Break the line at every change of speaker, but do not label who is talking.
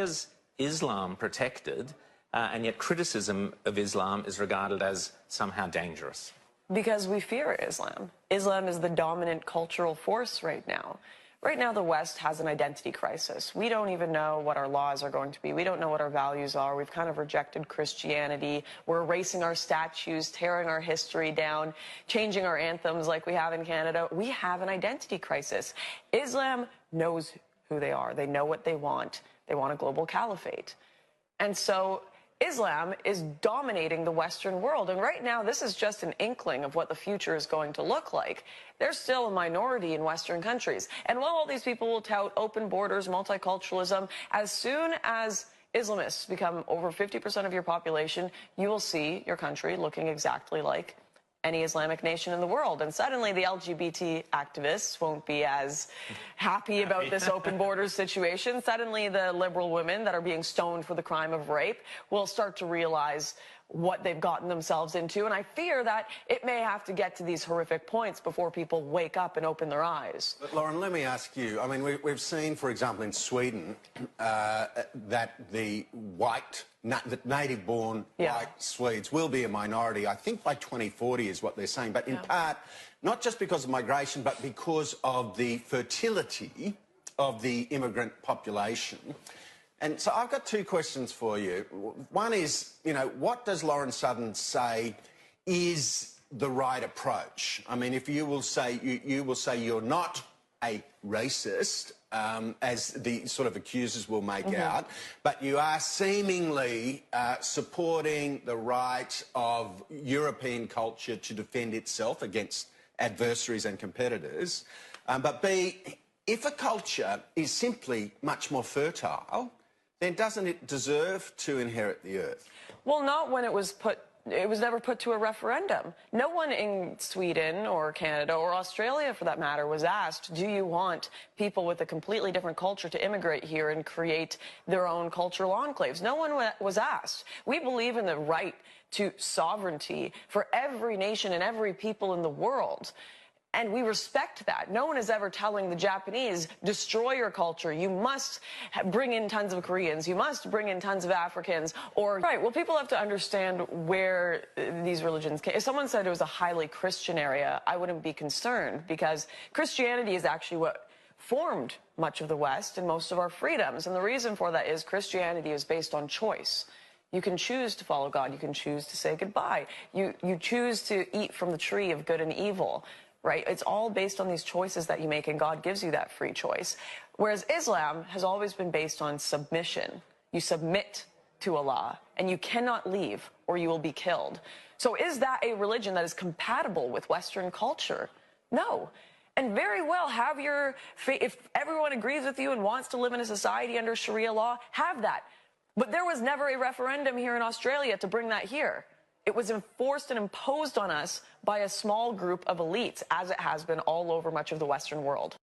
is Islam protected, and yet criticism of Islam is regarded as somehow dangerous?
Because we fear Islam. Islam is the dominant cultural force right now. Right now, the West has an identity crisis. We don't even know what our laws are going to be. We don't know what our values are. We've kind of rejected Christianity. We're erasing our statues, tearing our history down, changing our anthems like we have in Canada. We have an identity crisis. Islam knows who they are. They know what they want. They want a global caliphate. And so Islam is dominating the Western world. And right now, this is just an inkling of what the future is going to look like. They're still a minority in Western countries. And while all these people will tout open borders, multiculturalism, as soon as Islamists become over 50% of your population, you will see your country looking exactly like any Islamic nation in the world. And suddenly the LGBT activists won't be as happy about this open borders situation. Suddenly the liberal women that are being stoned for the crime of rape will start to realize what they've gotten themselves into. And I fear that it may have to get to these horrific points before people wake up and open their eyes.
But Lauren, let me ask you, I mean, we've seen, for example, in Sweden, that the native-born white Swedes will be a minority, I think by 2040 is what they're saying, but in part, not just because of migration, but because of the fertility of the immigrant population. And so I've got two questions for you. One is, you know, what does Lauren Southern say is the right approach? I mean, if you will say, you will say you're not a racist, as the sort of accusers will make out, but you are seemingly supporting the right of European culture to defend itself against adversaries and competitors. But B, if a culture is simply much more fertile, then doesn't it deserve to inherit the earth? Well,
not when it was never put to a referendum. No one in Sweden or Canada or Australia, for that matter, was asked, do you want people with a completely different culture to immigrate here and create their own cultural enclaves? No one was asked. We believe in the right to sovereignty for every nation and every people in the world. And we respect that. No one is ever telling the Japanese, destroy your culture. You must bring in tons of Koreans. You must bring in tons of Africans. Or, right, well, people have to understand where these religions came. If someone said it was a highly Christian area, I wouldn't be concerned, because Christianity is actually what formed much of the West and most of our freedoms. And the reason for that is Christianity is based on choice. You can choose to follow God. You can choose to say goodbye. You choose to eat from the tree of good and evil. Right? It's all based on these choices that you make, and God gives you that free choice. Whereas Islam has always been based on submission. You submit to Allah, and you cannot leave or you will be killed. So is that a religion that is compatible with Western culture? No. And very well, have your faith. If everyone agrees with you and wants to live in a society under Sharia law, have that. But there was never a referendum here in Australia to bring that here. It was enforced and imposed on us by a small group of elites, as it has been all over much of the Western world.